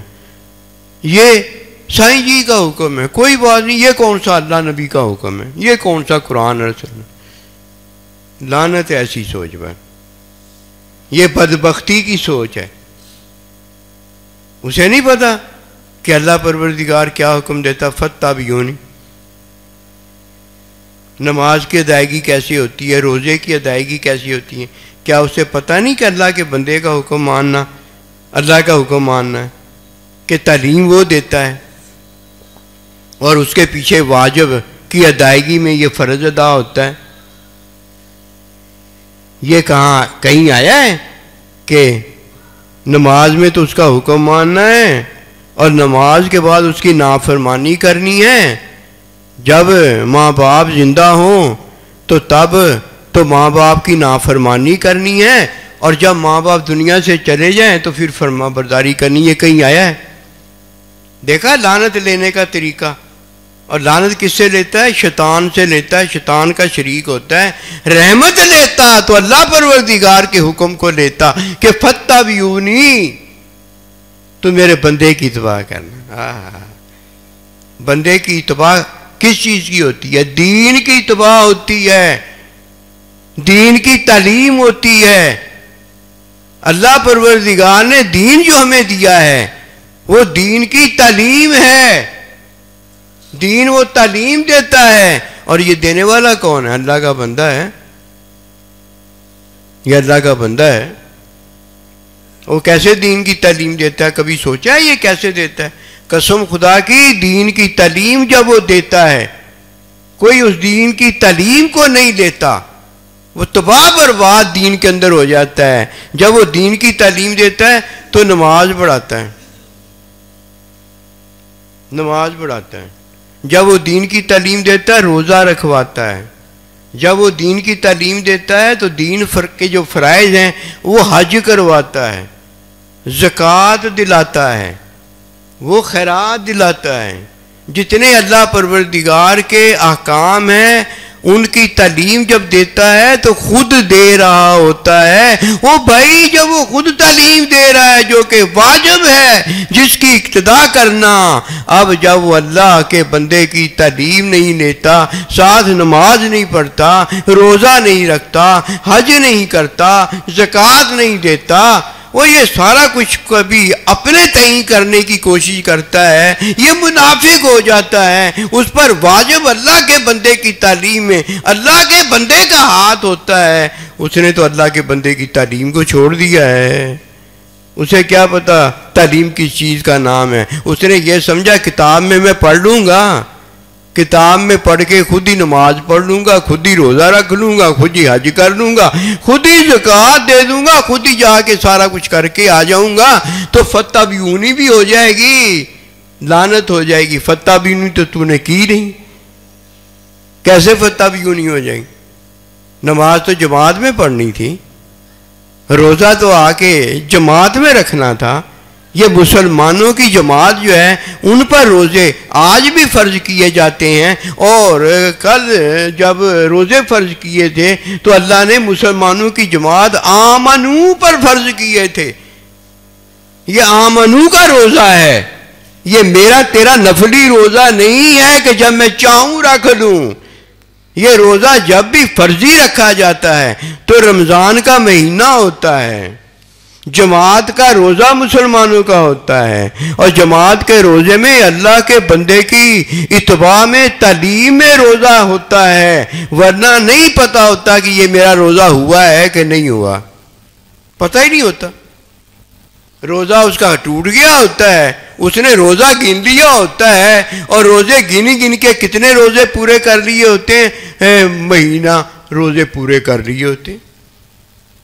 یہ سائیں جی کا حکم ہے، کوئی بات نہیں، یہ کون سا اللہ نبی کا حکم ہے، یہ کون سا قرآن رسول ہے۔ لعنت ہے ایسی سوچ پر، یہ بدبختی کی سوچ ہے۔ اسے نہیں پتا کہ اللہ پروردگار کیا حکم دیتا، فاتبعونی۔ نماز کی ادائیگی کیسی ہوتی ہے، روزے کی ادائیگی کیسی ہوتی ہے، کیا اسے پتہ نہیں کہ اللہ کے بندے کا حکم ماننا، اللہ کا حکم ماننا ہے، کہ تعلیم وہ دیتا ہے اور اس کے پیچھے واجب کی ادائیگی میں یہ فرض ادا ہوتا ہے۔ یہ کہیں آیا ہے کہ نماز میں تو اس کا حکم ماننا ہے اور نماز کے بعد اس کی نافرمانی کرنی ہے؟ جب ماں باپ زندہ ہوں تو تب تو ماں باپ کی نافرمانی کرنی ہے، اور جب ماں باپ دنیا سے چلے جائیں تو پھر فرما برداری کرنی۔ یہ کہیں آیا ہے؟ دیکھا لعنت لینے کا طریقہ؟ اور لعنت کس سے لیتا ہے؟ شیطان سے لیتا ہے، شیطان کا شریک ہوتا ہے۔ رحمت لیتا تو اللہ پروردگار کے حکم کو لیتا کہ فاتبعونی، تو میرے بندے کی اتباع کرنا۔ بندے کی اتباع کس چیز کی ہوتی ہے؟ دین کی اتباع ہوتی ہے، دین کی تعلیم ہوتی ہے۔ اللہ پروردگار نے دین جو ہمیں دیا ہے وہ دین کی تعلیم ہے، دین وہ تعلیم دیتا ہے، اور یہ دینے والا کون ہے؟ اللہ کا بندہ ہے، یہ اللہ کا بندہ ہے۔ وہ کیسے دین کی تعلیم دیتا ہے؟ کبھی سوچا ہے یہ کیسے دیتا ہے؟ قسم خدا کی، دین کی تعلیم جب وہ دیتا ہے، کوئی اس دین کی تعلیم کو نہیں دیتا، وہ تباہ برباد دین کے اندر ہو جاتا ہے۔ جب وہ دین کی تعلیم دیتا ہے تو نماز پڑھاتا ہے، نماز پڑھاتا ہے۔ جب وہ دین کی تعلیم دیتا ہے روزہ رکھواتا ہے۔ جب وہ دین کی تعلیم دیتا ہے تو دین کے جو فرائض ہیں وہ حج کرواتا ہے، زکوٰۃ دلاتا ہے، وہ خیرات دلاتا ہے۔ جتنے اللہ پروردگار کے احکام ہیں ان کی تعلیم جب دیتا ہے تو خود دے رہا ہوتا ہے۔ وہ بھائی جب وہ خود تعلیم دے رہا ہے جو کہ واجب ہے، جس کی اقتداء کرنا، اب جب وہ اللہ کے بندے کی تعلیم نہیں لیتا، ساتھ نماز نہیں پڑھتا، روزہ نہیں رکھتا، حج نہیں کرتا، زکوٰۃ نہیں دیتا، وہ یہ سارا کچھ کبھی اپنے تعین کرنے کی کوشش کرتا ہے، یہ منافق ہو جاتا ہے۔ اس پر واجب اللہ کے بندے کی تعلیم میں اللہ کے بندے کا ہاتھ ہوتا ہے۔ اس نے تو اللہ کے بندے کی تعلیم کو چھوڑ دیا ہے۔ اسے کیا پتا تعلیم کس چیز کا نام ہے؟ اس نے یہ سمجھا کتاب میں پڑھ لوں گا، کتاب میں پڑھ کے خود ہی نماز پڑھ لوں گا، خود ہی روزہ رکھ لوں گا، خود ہی حج کر لوں گا، خود ہی زکوٰۃ دے دوں گا، خود ہی جا کے سارا کچھ کر کے آ جاؤں گا تو فاتبعونی بھی ہو جائے گی، لعنت ہو جائے گی۔ فاتبعونی تو نے کی نہیں، کیسے فاتبعونی ہو جائے گی؟ نماز تو جماعت میں پڑھنی تھی، روزہ تو آ کے جماعت میں رکھنا تھا۔ یہ مسلمانوں کی جماعت جو ہے ان پر روزے آج بھی فرض کیے جاتے ہیں، اور کل جب روزے فرض کیے تھے تو اللہ نے مسلمانوں کی جماعت آمنو پر فرض کیے تھے۔ یہ آمنو کا روزہ ہے، یہ میرا تیرا نفلی روزہ نہیں ہے کہ جب میں چاہوں رکھ لوں۔ یہ روزہ جب بھی فرضی رکھا جاتا ہے تو رمضان کا مہینہ ہوتا ہے، جماعت کا روزہ مسلمانوں کا ہوتا ہے، اور جماعت کے روزے میں اللہ کے بندے کی اتباع میں تعلیم میں روزہ ہوتا ہے، ورنہ نہیں پتا ہوتا کہ یہ میرا روزہ ہوا ہے کہ نہیں ہوا، پتہ ہی نہیں ہوتا۔ روزہ اس کا ٹوٹ گیا ہوتا ہے، اس نے روزہ گن لیا ہوتا ہے، اور روزے گن کے کتنے روزے پورے کر لیے ہوتے ہیں، مہینہ روزے پورے کر لیے ہوتے ہیں۔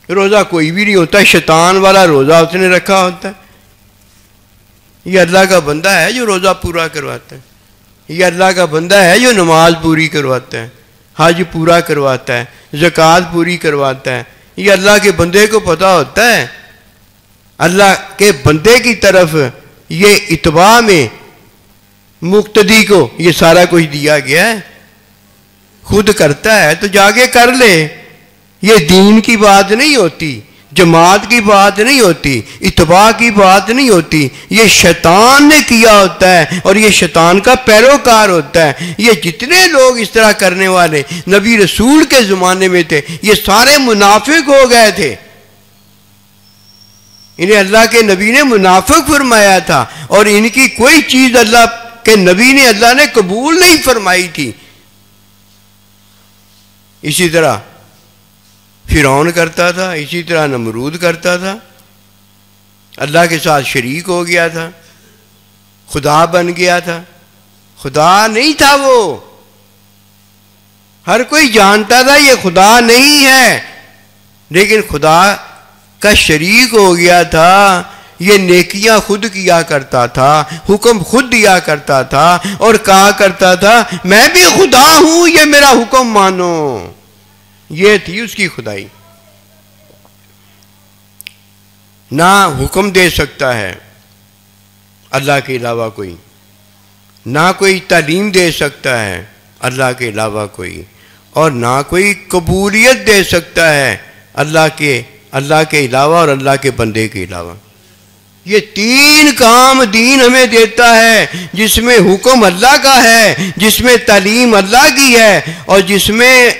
روزہ کوئی بھی نہیں ہوتا، شیطان والا روزہ اس نے رکھا ہوتا ہے۔ یہ اللہ کا بندہ ہے جو روزہ پورا کرواتا ہے، یہ اللہ کا بندہ ہے جو نماز پوری کرواتا ہے، حج پورا کرواتا ہے، زکوٰۃ پوری کرواتا ہے۔ یہ اللہ کے بندے کو پتہ ہوتا ہے، اللہ کے بندے کی طرف یہ اتباع میں مقتدی کو یہ سارا کچھ دیا گیا ہے۔ خود کرتا ہے تو جا کے کر لے، یہ دین کی بات نہیں ہوتی، جماعت کی بات نہیں ہوتی، اتباع کی بات نہیں ہوتی، یہ شیطان نے کیا ہوتا ہے اور یہ شیطان کا پیروکار ہوتا ہے۔ یہ جتنے لوگ اس طرح کرنے والے نبی رسول کے زمانے میں تھے یہ سارے منافق ہو گئے تھے، انہیں اللہ کے نبی نے منافق فرمایا تھا، اور ان کی کوئی چیز اللہ کے نبی نے اللہ نے قبول نہیں فرمائی تھی۔ اسی طرح فرعون کرتا تھا، اسی طرح نمرود کرتا تھا، اللہ کے ساتھ شریک ہو گیا تھا، خدا بن گیا تھا۔ خدا نہیں تھا وہ، ہر کوئی جانتا تھا یہ خدا نہیں ہے، لیکن خدا کا شریک ہو گیا تھا۔ یہ نیکیاں خود کیا کرتا تھا، حکم خود دیا کرتا تھا، اور کہا کرتا تھا میں بھی خدا ہوں، یہ میرا حکم مانو۔ یہ تھی اس کی خدائی۔ نہ حکم دے سکتا ہے اللہ کے علاوہ کوئی، نہ کوئی تعلیم دے سکتا ہے اللہ کے علاوہ کوئی، اور نہ کوئی قبولیت دے سکتا ہے اللہ کے علاوہ اور اللہ کے بندے کے علاوہ۔ یہ تین کام دین ہمیں دیتا ہے، جس میں حکم اللہ کا ہے، جس میں تعلیم اللہ کی ہے، اور جس میں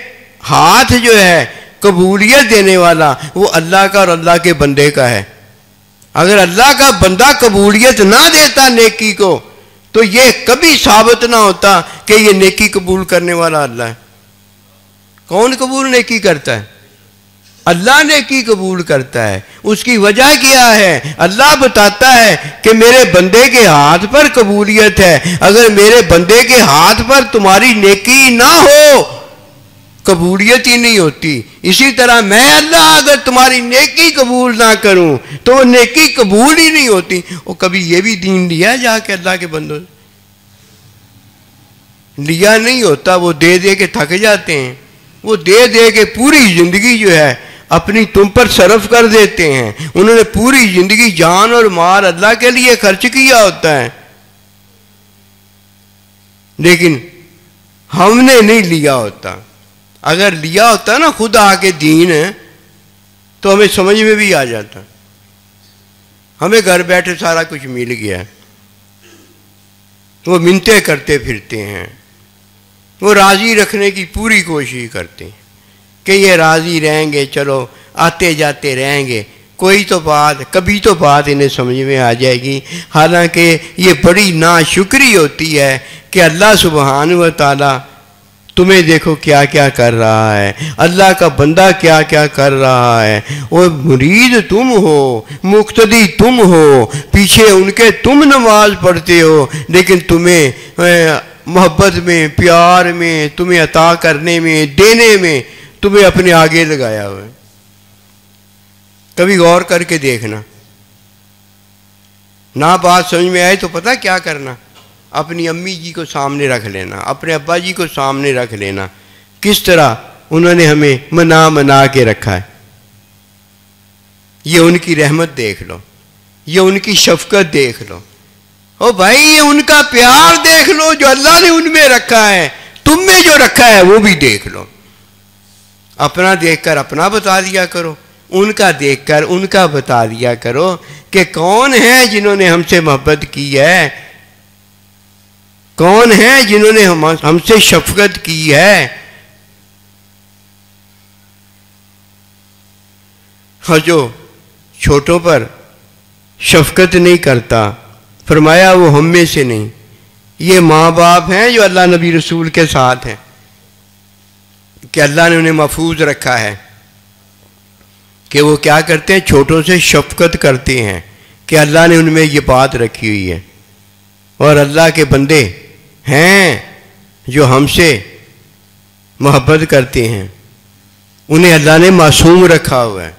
ہاتھ جو ہے قبولیت دینے والا وہ اللہ کا اور اللہ کے بندے کا ہے۔ اگر اللہ کا بندہ قبولیت نہ دیتا نیکی کو تو یہ کبھی ثابت نہ ہوتا کہ یہ نیکی قبول کرنے والا اللہ ہے۔ کون قبول نیکی کرتا ہے؟ اللہ نیکی قبول کرتا ہے۔ اس کی وجہ کیا ہے؟ اللہ بتاتا ہے کہ میرے بندے کے ہاتھ پر قبولیت ہے، اگر میرے بندے کے ہاتھ پر تمہاری نیکی نہ ہو قبولیت ہی نہیں ہوتی۔ اسی طرح میں اللہ اگر تمہاری نیکی قبول نہ کروں تو وہ نیکی قبول ہی نہیں ہوتی۔ وہ کبھی یہ بھی دین لیا جا کے اللہ کے بندوں لیا نہیں ہوتا، وہ دے دے کے تھک جاتے ہیں، وہ دے دے کے پوری زندگی جو ہے اپنی تم پر صرف کر دیتے ہیں۔ انہوں نے پوری زندگی جان اور مال اللہ کے لیے خرچ کیا ہوتا ہے، لیکن ہم نے نہیں لیا ہوتا۔ اگر لیا ہوتا نا خود آ کے دین تو ہمیں سمجھ میں بھی آ جاتا، ہمیں گھر بیٹھے سارا کچھ مل گیا۔ وہ منتیں کرتے پھرتے ہیں، وہ راضی رکھنے کی پوری کوشش کرتے ہیں کہ یہ راضی رہیں گے، چلو آتے جاتے رہیں گے، کوئی تو بات کبھی تو بات انہیں سمجھ میں آ جائے گی۔ حالانکہ یہ بڑی ناشکری ہوتی ہے کہ اللہ سبحانہ و تعالیٰ تمہیں دیکھو کیا کیا کر رہا ہے، اللہ کا بندہ کیا کیا کر رہا ہے۔ وہ مرید تم ہو، مقتدی تم ہو، پیچھے ان کے تم نماز پڑھتے ہو، لیکن تمہیں محبت میں، پیار میں، تمہیں عطا کرنے میں، دینے میں تمہیں اپنے آگے لگایا ہوا ہے۔ کبھی غور کر کے دیکھنا، نہ بات سمجھ میں آئے تو پتہ کیا کرنا، اپنی امی جی کو سامنے رکھ لینا، اپنے ابا جی کو سامنے رکھ لینا، کس طرح انہوں نے ہمیں منا کے رکھا ہے۔ یہ ان کی رحمت دیکھ لو، یہ ان کی شفقت دیکھ لو، او بھائی یہ ان کا پیار دیکھ لو جو اللہ نے ان میں رکھا ہے، تم میں جو رکھا ہے وہ بھی دیکھ لو۔ اپنا دیکھ کر اپنا بتا دیا کرو، ان کا دیکھ کر ان کا بتا دیا کرو کہ کون ہیں جنہوں نے ہم سے محبت کی ہے، کون ہیں جنہوں نے ہم سے شفقت کی ہے۔ اور جو چھوٹوں پر شفقت نہیں کرتا، فرمایا وہ ہم میں سے نہیں۔ یہ ماں باپ ہیں جو اللہ نبی رسول کے ساتھ ہیں کہ اللہ نے انہیں محفوظ رکھا ہے کہ وہ کیا کرتے ہیں، چھوٹوں سے شفقت کرتے ہیں، کہ اللہ نے ان میں یہ بات رکھی ہوئی ہے۔ اور اللہ کے بندے ہیں جو ہم سے محبت کرتے ہیں، انہیں اللہ نے معصوم رکھا ہوا ہے۔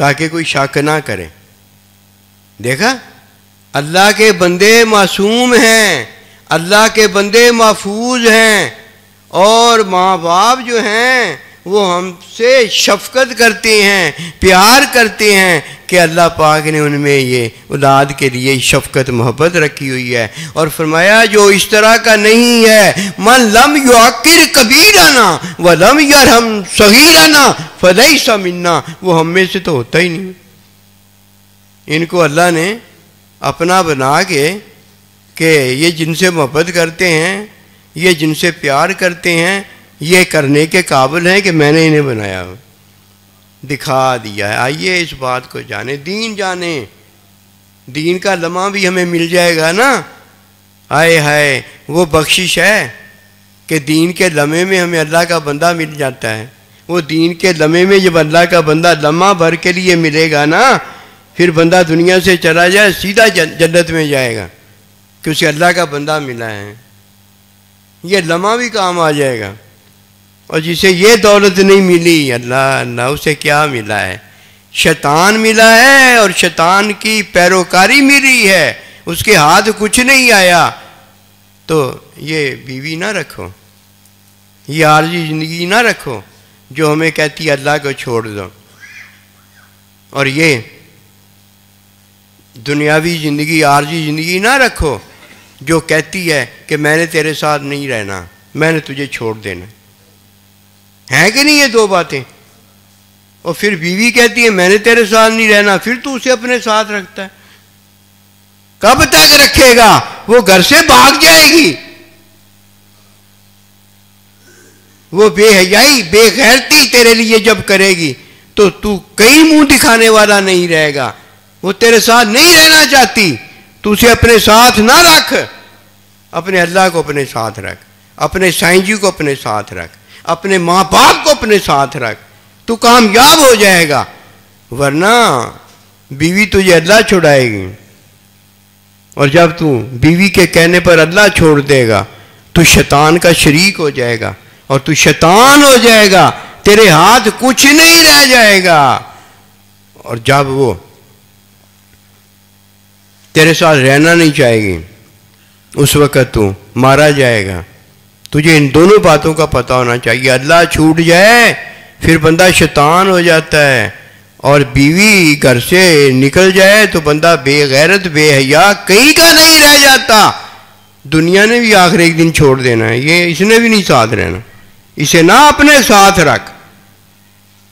تاکہ کوئی شک نہ کرے. دیکھا اللہ کے بندے معصوم ہیں, اللہ کے بندے محفوظ ہیں, اور ماں باپ جو ہیں وہ ہم سے شفقت کرتے ہیں, پیار کرتے ہیں کہ اللہ پاک نے ان میں یہ اولاد کے لیے شفقت محبت رکھی ہوئی ہے. اور فرمایا جو اس طرح کا نہیں ہے, من لم یعقر کبیرنا ولم یرحم صغیرنا فلیس منا, وہ ہم میں سے تو ہوتا ہی نہیں. ان کو اللہ نے اپنا بنا کے کہ یہ جن سے محبت کرتے ہیں, یہ جن سے پیار کرتے ہیں, یہ کرنے کے قابل ہیں کہ میں نے انہیں بنایا, دکھا دیا ہے. آئیے اس بات کو جانیں, دین جانیں. دین کا لمحہ بھی ہمیں مل جائے گا نا. ہائے ہائے وہ بخشش ہے کہ دین کے لمحے میں ہمیں اللہ کا بندہ مل جاتا ہے. وہ دین کے لمحے میں جب اللہ کا بندہ لمحہ بھر کے لیے ملے گا نا, پھر بندہ دنیا سے چلا جائے سیدھا جنت میں جائے گا کہ اسے اللہ کا بندہ ملا ہے. یہ لمحہ بھی کام آ جائے گا. اور جسے یہ دولت نہیں ملی, اللہ اللہ, اسے کیا ملا ہے؟ شیطان ملا ہے, اور شیطان کی پیروکاری ملی ہے, اس کے ہاتھ کچھ نہیں آیا. تو یہ بیوی نہ رکھو, یہ عارضی زندگی نہ رکھو جو ہمیں کہتی ہے اللہ کو چھوڑ دو. اور یہ دنیاوی زندگی, عارضی زندگی نہ رکھو جو کہتی ہے کہ میں نے تیرے ساتھ نہیں رہنا, میں نے تجھے چھوڑ دینا. ہے کہ نہیں یہ دو باتیں؟ اور پھر بیوی کہتی ہے میں نے تیرے ساتھ نہیں رہنا, پھر تو اسے اپنے ساتھ رکھتا ہے. کب تک رکھے گا؟ وہ گھر سے بھاگ جائے گی. وہ بے حیائی, بے غیرتی تیرے لیے جب کرے گی تو کہیں منہ دکھانے والا نہیں رہے گا. وہ تیرے ساتھ نہیں رہنا چاہتی, تو اسے اپنے ساتھ نہ رکھ. اپنے اللہ کو اپنے ساتھ رکھ, اپنے سائیں جی کو اپنے ساتھ رکھ, اپنے ماں باپ کو اپنے ساتھ رکھ, تو کامیاب ہو جائے گا. ورنہ بیوی تجھے اللہ چھڑائے گی, اور جب تو بیوی کے کہنے پر اللہ چھوڑ دے گا تو شیطان کا شریک ہو جائے گا, اور تو شیطان ہو جائے گا, تیرے ہاتھ کچھ نہیں رہ جائے گا. اور جب وہ تیرے ساتھ رہنا نہیں چاہے گی, اس وقت تو مارا جائے گا. تجھے ان دونوں باتوں کا پتہ ہونا چاہیے. اللہ چھوٹ جائے پھر بندہ شیطان ہو جاتا ہے, اور بیوی گھر سے نکل جائے تو بندہ بے غیرت, بے حیا کہیں کا نہیں رہ جاتا. دنیا نے بھی آخر ایک دن چھوڑ دینا ہے, یہ اس نے بھی نہیں ساتھ رہنا. اسے نہ اپنے ساتھ رکھ,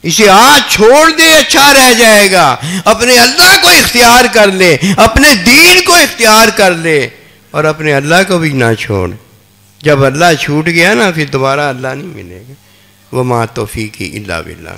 اسے آج چھوڑ دے, اچھا رہ جائے گا. اپنے اللہ کو اختیار کر لے, اپنے دین کو اختیار کر لے, اور اپنے اللہ کو بھی نہ چھوڑ. جب اللہ چھوٹ گیا نا, پھر دوبارہ اللہ نہیں ملے گا. وما توفیقی الا باللہ.